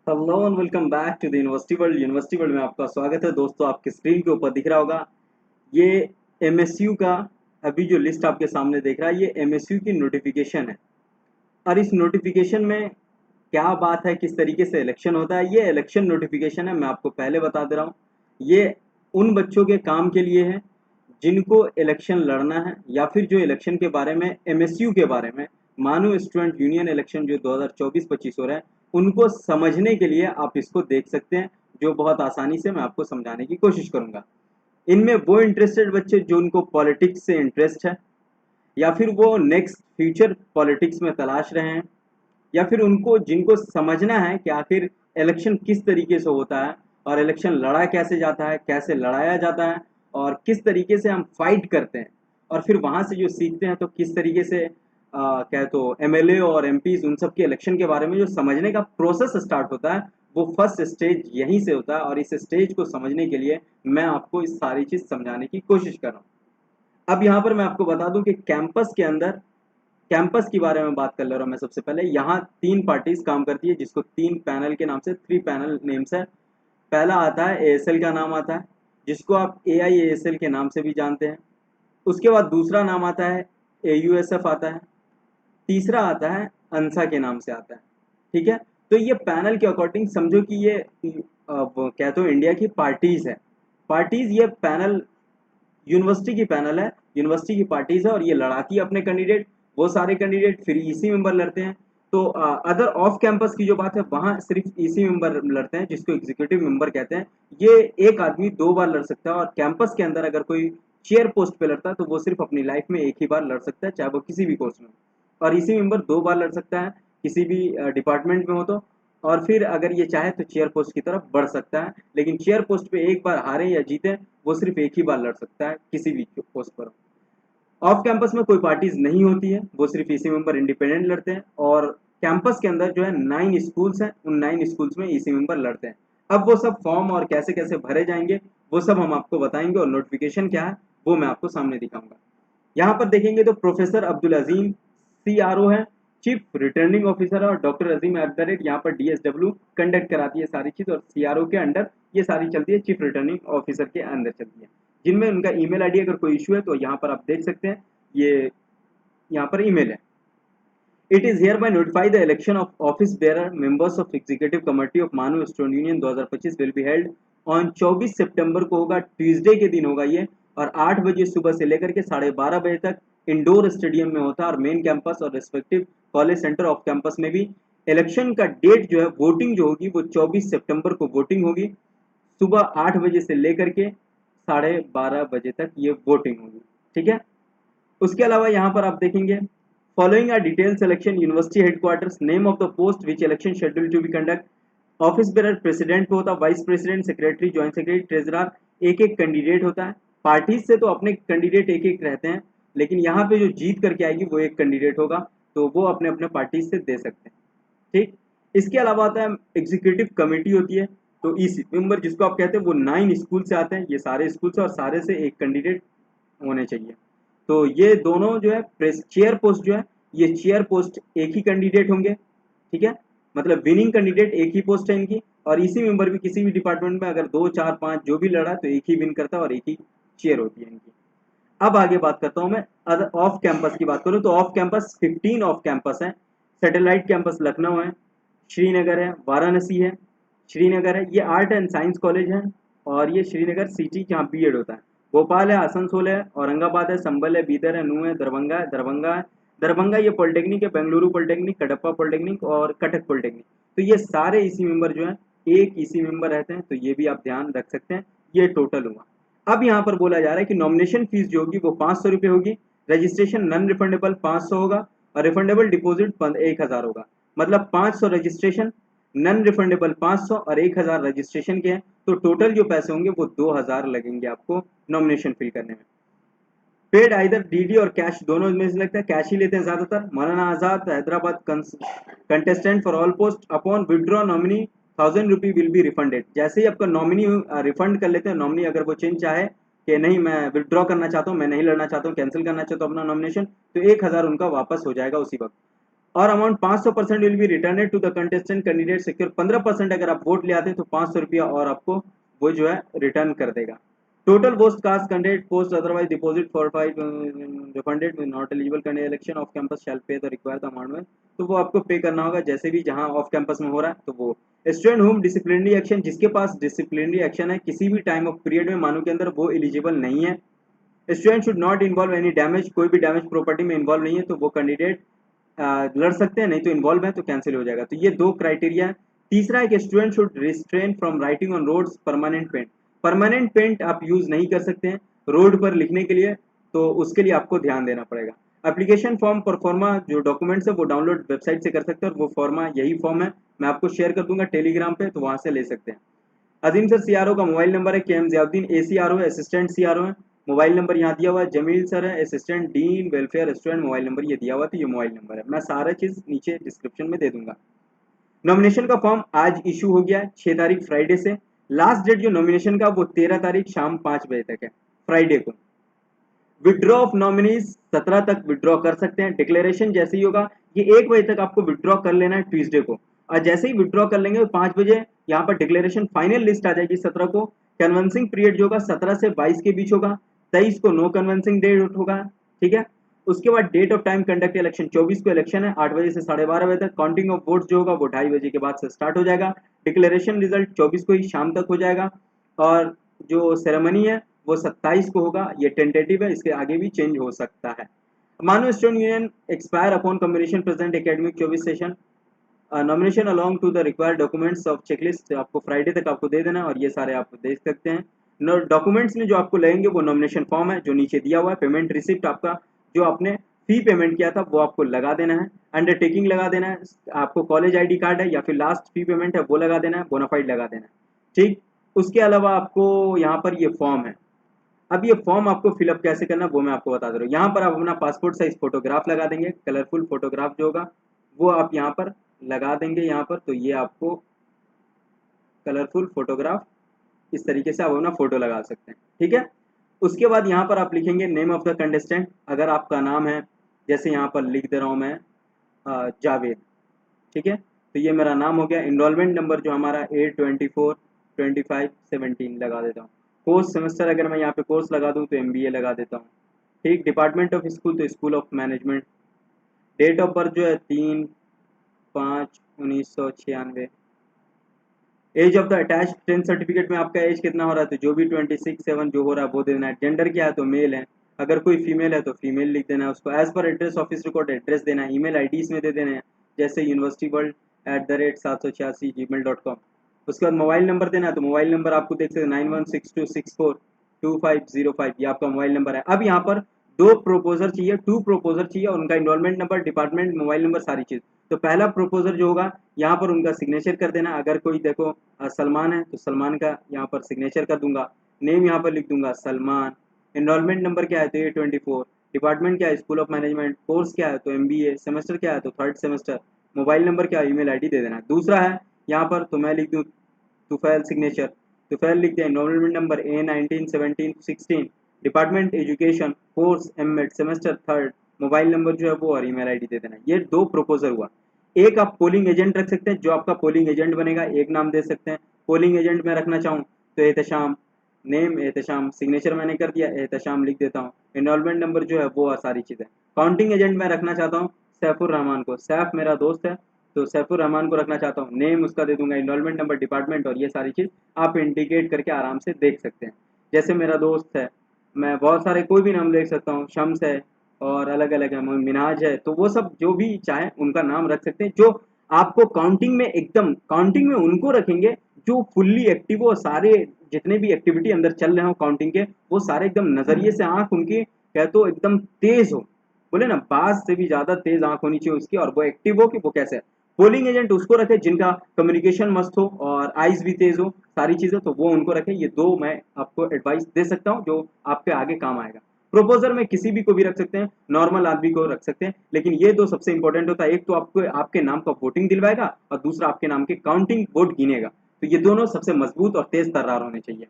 Hello and welcome back to the university world में आपका स्वागत है दोस्तों। आपके स्क्रीन के ऊपर दिख रहा होगा ये एमएसयू का अभी जो लिस्ट आपके सामने देख रहा है, ये एमएसयू की नोटिफिकेशन है। और इस नोटिफिकेशन में क्या बात है, किस तरीके से इलेक्शन होता है, ये इलेक्शन नोटिफिकेशन है। मैं आपको पहले बता दे रहा हूँ, ये उन बच्चों के काम के लिए है जिनको इलेक्शन लड़ना है, या फिर जो इलेक्शन के बारे में, एमएसयू के बारे में, मानो स्टूडेंट यूनियन इलेक्शन जो 2024-25 हो रहा है, उनको समझने के लिए आप इसको देख सकते हैं, जो बहुत आसानी से मैं आपको समझाने की कोशिश करूंगा। इनमें वो इंटरेस्टेड बच्चे जो उनको पॉलिटिक्स से इंटरेस्ट है, या फिर वो नेक्स्ट फ्यूचर पॉलिटिक्स में तलाश रहे हैं, या फिर उनको जिनको समझना है कि आखिर इलेक्शन किस तरीके से होता है और इलेक्शन लड़ा कैसे जाता है, कैसे लड़ाया जाता है, और किस तरीके से हम फाइट करते हैं, और फिर वहां से जो सीखते हैं तो किस तरीके से क्या तो एमएलए और एमपीज उन सब के इलेक्शन के बारे में जो समझने का प्रोसेस स्टार्ट होता है, वो फर्स्ट स्टेज यहीं से होता है। और इस स्टेज को समझने के लिए मैं आपको इस सारी चीज समझाने की कोशिश कर रहा हूँ। अब यहाँ पर मैं आपको बता दूं कि कैंपस के अंदर, कैंपस के बारे में बात कर ले रहा हूँ मैं। सबसे पहले यहाँ तीन पार्टीज काम करती है, जिसको तीन पैनल के नाम से, थ्री पैनल नेम्स है। पहला आता है एएसएल का नाम आता है, जिसको आप एआईएएसएल के नाम से भी जानते हैं। उसके बाद दूसरा नाम आता है एयूएसएफ आता है। तीसरा आता है अंसा के नाम से आता है। ठीक है, तो ये पैनल के अकॉर्डिंग समझो कि ये क्या तो इंडिया की पार्टीज है। पार्टीज, ये पैनल यूनिवर्सिटी की पैनल है, यूनिवर्सिटी की पार्टीज है, और ये लड़ाती है अपने कैंडिडेट। वो सारे कैंडिडेट फिर ईसी मेंबर लड़ते हैं। तो अदर ऑफ कैंपस की जो बात है, वहां सिर्फ ईसी मेंबर लड़ते हैं, जिसको एग्जीक्यूटिव मेंबर कहते हैं। ये एक आदमी दो बार लड़ सकता है, और कैंपस के अंदर अगर कोई चेयर पोस्ट पे लड़ता है तो वो सिर्फ अपनी लाइफ में एक ही बार लड़ सकता है, चाहे वो किसी भी कोर्स में। और ईसी मेंबर दो बार लड़ सकता है, किसी भी डिपार्टमेंट में हो तो। और फिर अगर ये चाहे तो चेयर पोस्ट की तरफ बढ़ सकता है, लेकिन चेयर पोस्ट पे एक बार हारे या जीते, वो सिर्फ एक ही बार लड़ सकता है किसी भी पोस्ट पर। ऑफ कैंपस में कोई पार्टीज नहीं होती है, वो सिर्फ ईसी मेंबर इंडिपेंडेंट लड़ते हैं। और कैंपस के अंदर जो है 9 स्कूल्स हैं, उन 9 स्कूल्स में ईसी मेंबर लड़ते हैं। अब वो सब फॉर्म और कैसे कैसे भरे जाएंगे, वो सब हम आपको बताएंगे, और नोटिफिकेशन क्या है वो मैं आपको सामने दिखाऊंगा। यहाँ पर देखेंगे तो प्रोफेसर अब्दुल अजीम सीआरओ है, चीफ रिटर्निंग ऑफिसर है, और doctor Azeem at the rate यहाँ पर डीएसडब्ल्यू कंडक्ट कराती है सारी चीज, और सीआरओ के अंडर ये सारी चलती है, चीफ रिटर्निंग ऑफिसर के अंदर चलती है। जिनमें उनका ईमेल आईडी अगर कोई इशू है तो यहाँ पर आप देख सकते हैं, ये यहाँ पर ईमेल है। It is here bye notify the election of office bearer members of executive committee of Manav student union 2025 will be held on 24 सितंबर को होगा, ट्यूसडे के दिन होगा ये। और 8 बजे सुबह से लेकर के 12:30 बजे तक इंडोर स्टेडियम में होता है, और मेन कैंपस और respective college centre off campus में भी। इलेक्शन का डेट जो है, वोटिंग जो होगी वो 24 सितंबर को वोटिंग होगी, सुबह 8 बजे से लेकर के 12:30 बजे तक ये वोटिंग होगी। ठीक है, उसके अलावा यहाँ पर आप देखेंगे, following are detail selection university headquarters, name of the post which election schedule to be conduct. Office bearer president पे होता है, vice president, secretary, joint secretary, treasurer, एक एक कैंडिडेट होता है। पार्टीज से तो अपने कैंडिडेट एक एक रहते हैं, लेकिन यहाँ पे जो जीत करके आएगी वो एक कैंडिडेट होगा, तो वो अपने अपने पार्टीज से दे सकते हैं। ठीक, इसके अलावा आता है एग्जीक्यूटिव कमेटी होती है। तो इस मेंबर जिसको आप कहते हैं, वो 9 स्कूल से आते हैं, ये सारे स्कूल से, और सारे से एक कैंडिडेट होने चाहिए। तो ये दोनों जो है प्रेस चेयर पोस्ट जो है, ये चेयर पोस्ट एक ही कैंडिडेट होंगे। ठीक है, मतलब विनिंग कैंडिडेट एक ही पोस्ट है इनकी। और इसी मेंबर भी किसी भी डिपार्टमेंट में अगर 2 4 5 जो भी लड़ा तो एक ही विन करता है, और एक ही चेयर होती है इनकी। अब आगे बात करता हूं मैं, अगर ऑफ कैंपस की बात करूं तो ऑफ कैंपस 15 ऑफ कैंपस है। सैटेलाइट कैंपस लखनऊ है, श्रीनगर है, वाराणसी है, श्रीनगर है, ये आर्ट एंड साइंस कॉलेज है। और ये श्रीनगर सिटी जहाँ बीएड होता है। भोपाल है, आसनसोल है, औरंगाबाद है, संभल है, बीदर है, नू है, दरभंगा है, दरभंगा है, दरभंगा ये पॉलिटेक्निक है, बेंगलुरु पॉलिटेक्निक, कडप्पा पॉलिटेक्निक, और कटक पॉलिटेक्निक। तो ये सारे इसी मेंबर जो है, एक इसी मेंबर रहते हैं, तो ये भी आप ध्यान रख सकते हैं। ये टोटल हुआ। अब यहाँ पर बोला जा रहा है कि नॉमिनेशन फीस जो होगी वो 500 रुपये होगी, रजिस्ट्रेशन नॉन रिफंडेबल 500 होगा, और रिफंडेबल डिपॉजिट 1000 होगा। मतलब 500 रजिस्ट्रेशन, नॉन रिफंडेबल 500, और 1000 रजिस्ट्रेशन के हैं। तो टोटल जो पैसे होंगे वो 2000 लगेंगे आपको नॉमिनेशन फिल करने में। पेड आइदर डीडी और कैश, दोनों में से लगता है कैश ही लेते हैं ज्यादातर। Maulana Azad Hyderabad contestant for all post upon withdraw nominee 1000 rupee will be refunded. जैसे ही आपका नॉमिनी रिफंड कर लेते हैं, नॉमिनी अगर वो चेंज चाहे कि नहीं मैं विड्रॉ करना चाहता हूँ, मैं नहीं लड़ना चाहता हूँ, कैंसिल करना चाहता हूँ अपना नॉमिनेशन, तो 1000 उनका वापस हो जाएगा उसी वक्त। और amount 500% will be return to the contestant candidate secure. 15% अगर आप वोट ले आते हैं तो 500 रुपया और आपको वो जो है रिटर्न कर देगा। Total vote cast candidate post otherwise deposit for 5 refunded not eligible candidate election of campus shall pay the required amount में, तो वो आपको पे करना होगा जैसे भी जहां ऑफ कैंपस में हो रहा है। तो वो स्टूडेंट होम डिसिप्लिनरी एक्शन, जिसके पास डिसिप्लिनरी एक्शन है किसी भी टाइम ऑफ पीरियड में मानो के अंदर, वो एलिजिबल नहीं है। Student should not involve any damage, कोई भी डैमेज प्रॉपर्टी में इन्वॉल्व नहीं है तो वो कैंडिडेट लड़ सकते हैं, नहीं तो इन्वॉल्व है तो कैंसिल हो जाएगा। तो ये दो क्राइटेरिया है। तीसरा है कि student should restrain from writing on roads permanent paint. Permanent paint आप यूज नहीं कर सकते हैं रोड पर लिखने के लिए, तो उसके लिए आपको ध्यान देना पड़ेगा। एप्लीकेशन फॉर्म परफॉर्मा जो डॉक्यूमेंट्स है वो डाउनलोड वेबसाइट से कर सकते हैं, और वो फॉर्मा यही फॉर्म है, मैं आपको शेयर कर दूंगा टेलीग्राम पे, तो वहां से ले सकते हैं। अजीम सर सीआरओ का मोबाइल नंबर है, के एम जियाउद्दीन एसीआरओ है, असिस्टेंट सीआरओ है। मोबाइल नंबर यहाँ दिया हुआ है। जमील सर है, assistant dean welfare student, mobile number ये दिया हुआ, तो ये मोबाइल नंबर है, मैं सारा चीज नीचे डिस्क्रिप्शन में दे दूंगा। नॉमिनेशन का फॉर्म आज इशू हो गया है 6 तारीख फ्राइडे से। लास्ट डेट जो नॉमिनेशन का वो 13 तारीख शाम 5 बजे तक है फ्राइडे को। विड्रॉ ऑफ नॉमिनीज 17 तक विड्रॉ कर सकते हैं। डिक्लेरेशन जैसे ही होगा, ये 1 बजे तक आपको विड्रॉ कर लेना है ट्यूसडे को, और जैसे ही विड्रॉ कर लेंगे 5 बजे यहाँ पर डिक्लेरेशन फाइनल लिस्ट आ जाएगी 17 को। कन्वेंसिंग पीरियड जो होगा 17 से 22 के बीच होगा। 23 को नो कन्वेंसिंग डेट होगा, ठीक है। उसके बाद date of time conduct election, 24 को इलेक्शन है 8 बजे से 12:30 बजे तक। काउंटिंग ऑफ वोट्स जो होगा वो 2:30 बजे के बाद से स्टार्ट हो जाएगा। डिक्लेरेशन रिजल्ट 24 को ही शाम तक हो जाएगा, और जो सेरेमनी है वो 27 को होगा। ये टेंटेटिव है, इसके आगे भी चेंज हो सकता है। मानो student union expire upon combination present academic 24 session. Nomination along to the required documents of checklist आपको फ्राइडे तक आपको दे देना, और ये सारे आप देख सकते हैं। डॉक्यूमेंट्स में जो आपको लगेंगे वो नॉमिनेशन फॉर्म है जो नीचे दिया हुआ है, पेमेंट रिसिप्ट आपका जो आपने फी पेमेंट किया था वो आपको लगा देना है, अंडरटेकिंग लगा देना है, आपको कॉलेज आईडी कार्ड है या फिर लास्ट फी पेमेंट है वो लगा देना है, बोनाफाइड लगा देना है, ठीक। उसके अलावा आपको यहाँ पर ये फॉर्म है। अब ये फॉर्म आपको फिलअप कैसे करना है वो मैं आपको बता दे रहा हूँ। यहाँ पर आप अपना पासपोर्ट साइज फोटोग्राफ लगा देंगे, कलरफुल फोटोग्राफ जो होगा वो आप यहाँ पर लगा देंगे यहाँ पर, तो ये आपको कलरफुल फोटोग्राफ इस तरीके से आप अपना फोटो लगा सकते हैं, ठीक है। उसके बाद यहाँ पर आप लिखेंगे नेम ऑफ द कंटेस्टेंट, अगर आपका नाम है, जैसे यहाँ पर लिख दे रहा हूँ मैं जावेद, ठीक है। तो ये मेरा नाम हो गया। इनरोलमेंट नंबर जो हमारा 8242517 लगा देता हूँ। कोर्स सेमेस्टर अगर मैं यहाँ पे कोर्स लगा दूँ तो MBA लगा देता हूँ, ठीक। डिपार्टमेंट ऑफ स्कूल तो school of management. Date of birth जो है 3/5/1996। Age of the attach 10 certificate में आपका एज कितना हो रहा है, तो जो भी 26/7 जो हो रहा है वो दे देना है। जेंडर क्या है तो मेल है, अगर कोई फीमेल है तो फीमेल लिख देना है उसको। As per address office record address देना है। ईमेल आई इसमें दे देना है, जैसे universityworld@786gmail.com। उसके बाद मोबाइल नंबर देना है, तो मोबाइल नंबर आपको देख सकते 9162642505, ये आपका मोबाइल नंबर है। अब यहाँ पर 2 प्रोपोजर चाहिए, 2 प्रोपोजर चाहिए, और उनका enrolment number, department, mobile number, सारी चीज़। तो पहला प्रोपोजर जो होगा यहाँ पर उनका सिग्नेचर कर देना। अगर कोई देखो सलमान है तो सलमान का यहाँ पर सिग्नेचर कर दूंगा, नेम यहाँ पर लिख दूंगा सलमान। इनरोलमेंट नंबर क्या है तो A24। डिपार्टमेंट क्या है स्कूल ऑफ मैनेजमेंट। कोर्स क्या है तो MBA। सेमेस्टर क्या है तो 3rd सेमेस्टर। मोबाइल नंबर क्या है, ईमेल आईडी दे देना। दूसरा है यहाँ पर तो मैं लिख दूँ तुफैल सिग्नेचर, तुफैल लिख दिया। Enrolment number A191716। Department education. Course M.Ed semester 3rd। Mobile number जो है वो और ईमेल आईडी दे देना। ये 2 प्रोपोजल हुआ। एक आप पोलिंग एजेंट रख सकते हैं, जो आपका पोलिंग एजेंट बनेगा एक नाम दे सकते हैं। पोलिंग एजेंट में रखना चाहूँ तो एहतशाम, नेम एहतशाम, सिग्नेचर मैंने कर दिया एहतशाम लिख देता हूँ। इनरोलमेंट नंबर जो है वो और सारी चीज़ें। काउंटिंग एजेंट में रखना चाहता हूँ सैफुर रहमान को, सैफ मेरा दोस्त है तो सैफुर रहमान को रखना चाहता हूँ। नेम उसका दे दूंगा, इनरोलमेंट नंबर, डिपार्टमेंट, और ये सारी चीज़ आप इंडिकेट करके आराम से देख सकते हैं। जैसे मेरा दोस्त है, मैं बहुत सारे कोई भी नाम देख सकता हूँ, शम्स है और अलग अलग है, मिनाज है, तो वो सब जो भी चाहे उनका नाम रख सकते हैं। जो आपको काउंटिंग में एकदम काउंटिंग में उनको रखेंगे जो फुल्ली एक्टिव हो, सारे जितने भी एक्टिविटी अंदर चल रहे हो काउंटिंग के वो सारे एकदम नजरिए से आंख उनकी कह तो एकदम तेज हो, बोले ना बाज से भी ज्यादा तेज आंख होनी चाहिए उसकी, और वो एक्टिव हो कि वो कैसे है। पोलिंग एजेंट उसको रखे जिनका कम्युनिकेशन मस्त हो और आइज भी तेज हो, सारी चीजें, तो वो उनको रखे। ये 2 मैं आपको एडवाइस दे सकता हूँ जो आपके आगे काम आएगा। प्रोपोजर में किसी भी को भी रख सकते हैं, नॉर्मल आदमी को रख सकते हैं, लेकिन ये 2 सबसे इंपॉर्टेंट होता है। एक तो आपको आपके नाम का वोटिंग दिलवाएगा और दूसरा आपके नाम के काउंटिंग वोट गिनेगा। तो ये दोनों सबसे मजबूत और तेज तर्रार होने चाहिए।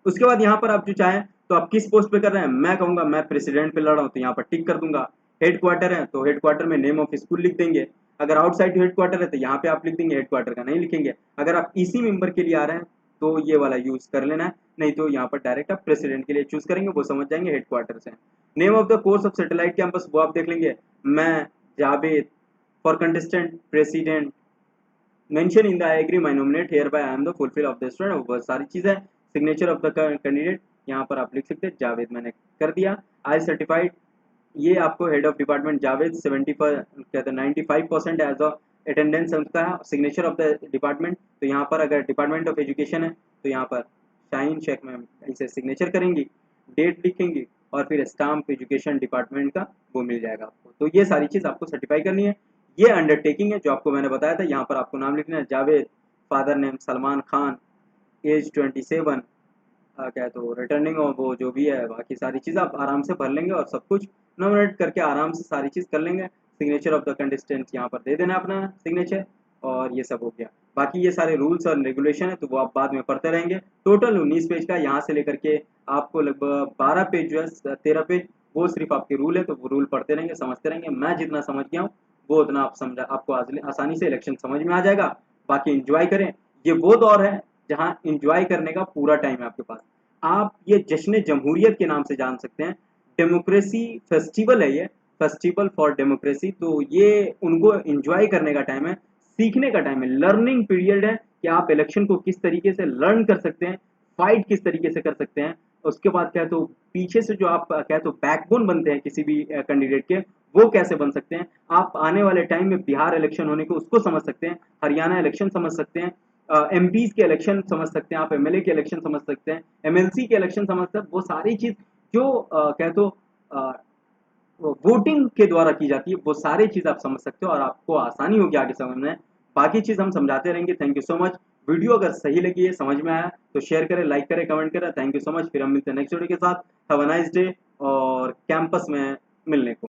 उसके बाद यहाँ पर आप जो चाहें तो आप किस पोस्ट पे कर रहे हैं, मैं कहूंगा मैं प्रेसिडेंट पे लड़ रहा हूँ तो यहाँ पर टिक कर दूंगा। हेड क्वार्टर है तो हेड क्वार्टर में नेम ऑफ स्कूल लिख देंगे। अगर आउटसाइड हेडक्वार्टर है तो यहाँ पे आप लिख देंगे, हेडक्वार्टर का नहीं लिखेंगे। अगर आप इसी मेंबर के लिए आ रहे हैं तो ये वाला यूज कर लेना है, नहीं तो यहाँ पर डायरेक्ट आप प्रेसिडेंट के लिए चूज करेंगे, वो समझ जाएंगे हेडक्वार्टर से। Name of the course of satellite campus वो आप देख लेंगे, मैं Javed for contestant president mention in the I agree my nominate hereby I am the fulfil of the student, बहुत सारी चीजें। सिग्नेचर ऑफ द कैंडिडेट यहाँ पर आप लिख सकते हैं जावेद, मैंने कर दिया। आई सर्टिफाइड, ये आपको हेड ऑफ डिपार्टमेंट जावेद 70 पर कहते हैं 95% एज ऑफ अटेंडेंस उनका है। सिग्नेचर ऑफ द डिपार्टमेंट, तो यहाँ पर अगर डिपार्टमेंट ऑफ एजुकेशन है तो यहाँ पर शाइन शेख में इसे सिग्नेचर करेंगी, डेट लिखेंगी और फिर स्टाम्प एजुकेशन डिपार्टमेंट का वो मिल जाएगा आपको। तो ये सारी चीज़ आपको सर्टिफाई करनी है। ये अंडरटेकिंग है जो आपको मैंने बताया था, यहाँ पर आपको नाम लिखना है Javed, father name Salman Khan, age 27, क्या है तो रिटर्निंग और वो जो भी है बाकी सारी चीज़ आप आराम से भर लेंगे और सब कुछ नोमिनेट करके आराम से सारी चीज़ कर लेंगे। सिग्नेचर ऑफ द कंटेस्टेंट यहाँ पर दे देना अपना सिग्नेचर, और ये सब हो गया। बाकी ये सारे रूल्स और रेगुलेशन है तो वो आप बाद में पढ़ते रहेंगे। टोटल 19 पेज का, यहाँ से लेकर के आपको लगभग 12 पेज जो है 13 पेज वो सिर्फ आपके रूल है, तो वो रूल पढ़ते रहेंगे, समझते रहेंगे। मैं जितना समझ गया हूँ वो उतना आप समझा, आपको आसानी से इलेक्शन समझ में आ जाएगा। बाकी इंजॉय करें, ये वो दौर है जहाँ इंजॉय करने का पूरा टाइम है आपके पास। आप ये जश्न जमहूरियत के नाम से जान सकते हैं, डेमोक्रेसी फेस्टिवल है ये, फेस्टिवल फॉर डेमोक्रेसी। तो ये उनको एंजॉय करने का टाइम है, सीखने का टाइम है, लर्निंग पीरियड है कि आप इलेक्शन को किस तरीके से लर्न कर सकते हैं, फाइट किस तरीके से कर सकते हैं। उसके बाद क्या है तो पीछे से जो आप क्या है तो बैकबोन बनते हैं किसी भी कैंडिडेट के, वो कैसे बन सकते हैं। आप आने वाले टाइम में बिहार इलेक्शन होने को उसको समझ सकते हैं, हरियाणा इलेक्शन समझ सकते हैं, एमपीज के इलेक्शन समझ सकते हैं, आप एमएलए के इलेक्शन समझ सकते हैं, एमएलसी के इलेक्शन समझ सकते हैं। वो सारी चीज जो क्या तो वोटिंग के द्वारा की जाती है, वो सारी चीज आप समझ सकते हो और आपको आसानी होगी आगे समझने में। बाकी चीज हम समझाते रहेंगे। Thank you so much. Video अगर सही लगी है, समझ में आया तो शेयर करें, लाइक करें, कमेंट करें। Thank you so much. फिर हम मिलते हैं नेक्स्ट वीडियो के साथ। हैव अ नाइस डे और कैंपस में मिलने को।